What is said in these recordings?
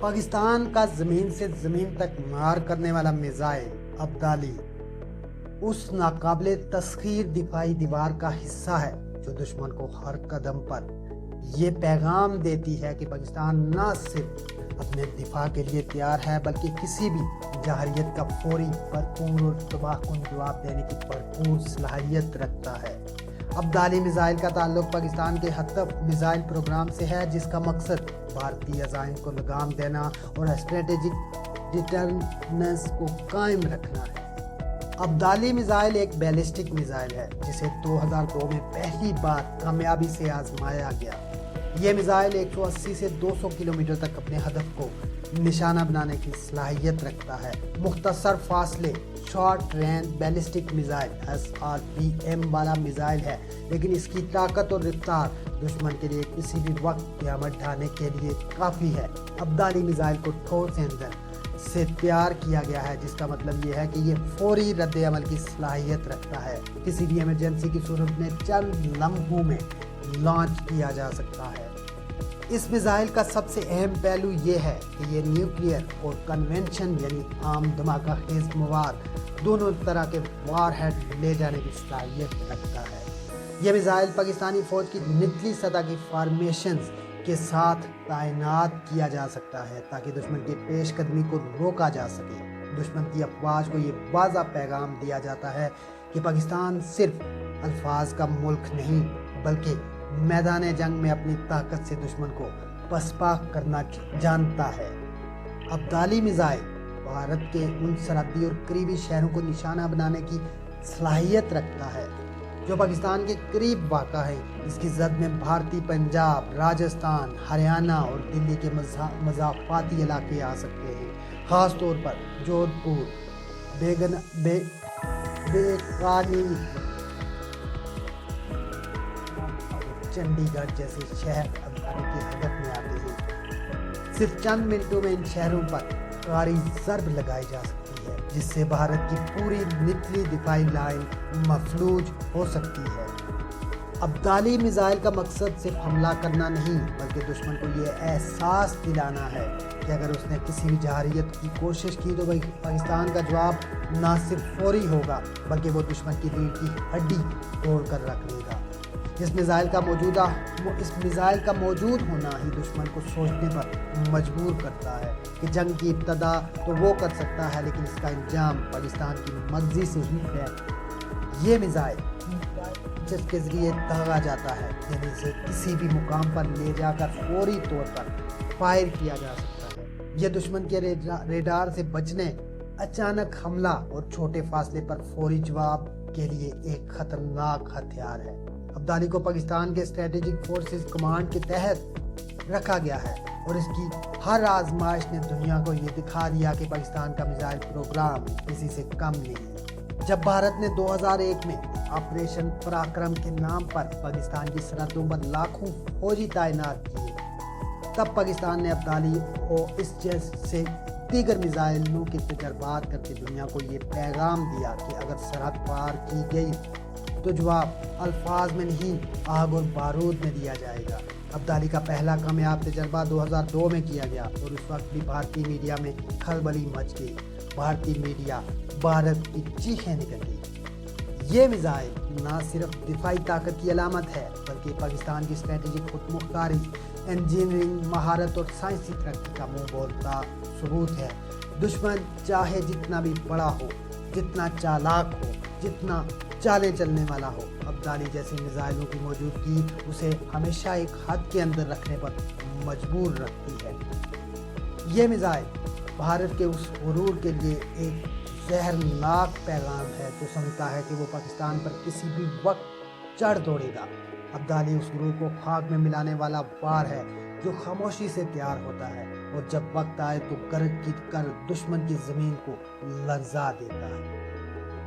پاکستان کا زمین سے زمین تک مار کرنے والا میزائل ابدالی اس ناقابل تسخیر دفاعی دیوار کا حصہ ہے جو دشمن کو ہر قدم پر یہ پیغام دیتی ہے کہ پاکستان نہ صرف اپنے دفاع کے لیے تیار ہے بلکہ کسی بھی جارحیت کا فوری بھرپور اور تباہ کن جواب دینے کی بھرپور صلاحیت رکھتا ہے۔ ابدالی میزائل کا تعلق پاکستان کے ہدف میزائل پروگرام سے ہے جس کا مقصد بھارتی عزائم کو لگام دینا اور اسٹریٹجک ڈیٹرننس کو قائم رکھنا ہے۔ ابدالی میزائل ایک بیلسٹک میزائل ہے جسے 2002 میں پہلی بار کامیابی سے آزمایا گیا۔ یہ میزائل 180 سے 200 کلومیٹر تک اپنے ہدف کو نشانہ بنانے کی صلاحیت رکھتا ہے۔ مختصر فاصلے short range ballistic missile SRBM والا میزائل ہے، لیکن اس کی طاقت اور رفتار دشمن کے لیے کسی بھی وقت قیامت ڈھانے کے لیے کافی ہے۔ ابدالی میزائل کو ٹھوس انجن سے تیار کیا گیا ہے جس کا مطلب یہ ہے کہ یہ فوری رد عمل کی صلاحیت رکھتا ہے۔ کسی بھی ایمرجنسی کی صورت میں چند لمحوں میں لانچ کیا جا سکتا ہے۔ اس میزائل کا سب سے اہم پہلو یہ ہے کہ یہ نیوکلیئر اور کنونشن یعنی عام دھماکہ خیز مواد دونوں طرح کے وار ہیڈ لے جانے کی صلاحیت رکھتا ہے۔ یہ میزائل پاکستانی فوج کی نچلی سطح کی فارمیشنز کے ساتھ تعینات کیا جا سکتا ہے تاکہ دشمن کی پیش قدمی کو روکا جا سکے۔ دشمن کی افواج کو یہ واضح پیغام دیا جاتا ہے کہ پاکستان صرف الفاظ کا ملک نہیں بلکہ میدان جنگ میں اپنی طاقت سے دشمن کو پسپا کرنا جانتا ہے۔ ابدالی میزائل بھارت کے ان سرحدی اور قریبی شہروں کو نشانہ بنانے کی صلاحیت رکھتا ہے جو پاکستان کے قریب واقع ہے۔ اس کی زد میں بھارتی پنجاب، راجستان، ہریانہ اور دلی کے مضافاتی علاقے آ سکتے ہیں، خاص طور پر جودھ پور، بیکانیر، چنڈی گڑھ جیسے شہر ابدالی کے ہدف میں آتے ہیں۔ صرف چند منٹوں میں ان شہروں پر کاری ضرب لگائی جا سکتی ہے جس سے بھارت کی پوری نچلی دفاعی لائن مفلوج ہو سکتی ہے۔ ابدالی میزائل کا مقصد صرف حملہ کرنا نہیں بلکہ دشمن کو یہ احساس دلانا ہے کہ اگر اس نے کسی بھی جارحیت کی کوشش کی تو پاکستان کا جواب نہ صرف فوری ہوگا بلکہ وہ دشمن کی ریڑھ کی ہڈی توڑ کر رکھ دے گا۔ اس میزائل کا موجود ہونا ہی دشمن کو سوچنے پر مجبور کرتا ہے کہ جنگ کی ابتدا تو وہ کر سکتا ہے لیکن اس کا انجام پاکستان کی مغزی سے ہی ہے۔ یہ میزائل جس کے ذریعے داغا جاتا ہے یعنی اسے کسی بھی مقام پر لے جا کر فوری طور پر فائر کیا جا سکتا ہے۔ یہ دشمن کے ریڈار سے بچنے، اچانک حملہ اور چھوٹے فاصلے پر فوری جواب کے لیے ایک خطرناک ہتھیار ہے۔ ابدالی کو پاکستان کے اسٹریٹجک فورسز کمانڈ کے تحت رکھا گیا ہے اور اس کی ہر آزمائش نے دنیا کو یہ دکھا دیا کہ پاکستان کا میزائل پروگرام کسی سے کم نہیں۔ جب بھارت نے 2001 میں آپریشن پراکرم کے نام پر پاکستان کی سرحدوں پر لاکھوں فوجی تعینات کیے تب پاکستان نے ابدالی اور اس جیسے دیگر میزائلوں کے تجربات کر کے دنیا کو یہ پیغام دیا کہ اگر سرحد پار کی گئی تو جواب الفاظ میں نہیں آگ اور بارود میں دیا جائے گا۔ ابدالی کا پہلا کامیاب تجربہ 2002 میں کیا گیا اور اس وقت بھی بھارتی میڈیا میں کھلبلی مچ گئی۔ بھارتی میڈیا بھارت کی چیخیں نکلی۔ یہ میزائل نہ صرف دفاعی طاقت کی علامت ہے بلکہ پاکستان کی اسٹریٹجک خود مختاری، انجینئرنگ مہارت اور سائنسی ترقی کا منہ بولتا ثبوت ہے۔ دشمن چاہے جتنا بھی بڑا ہو، جتنا چالاک ہو، جتنا چالیں چلنے والا ہو، ابدالی جیسے میزائلوں کی موجودگی اسے ہمیشہ ایک حد کے اندر رکھنے پر مجبور رکھتی ہے۔ یہ میزائل بھارت کے اس غرور کے لیے ایک زہرناک پیغام ہے جو سمجھتا ہے کہ وہ پاکستان پر کسی بھی وقت چڑھ دوڑے گا۔ ابدالی اس غرور کو خاک میں ملانے والا وار ہے جو خاموشی سے تیار ہوتا ہے اور جب وقت آئے تو گرج کر دشمن کی زمین کو لرزا دیتا ہے۔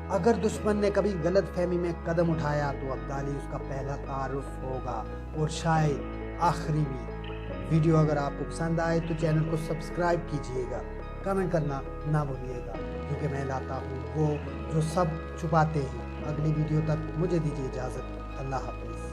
اگر دشمن نے کبھی غلط فہمی میں قدم اٹھایا تو ابدالی اس کا پہلا تعارف ہوگا اور شاید آخری بھی۔ ویڈیو اگر آپ کو پسند آئے تو چینل کو سبسکرائب کیجئے گا، کمنٹ کرنا نہ بھولیے گا کیونکہ میں لاتا ہوں وہ جو سب چھپاتے ہیں۔ اگلی ویڈیو تک مجھے دیجیے اجازت۔ اللہ حافظ۔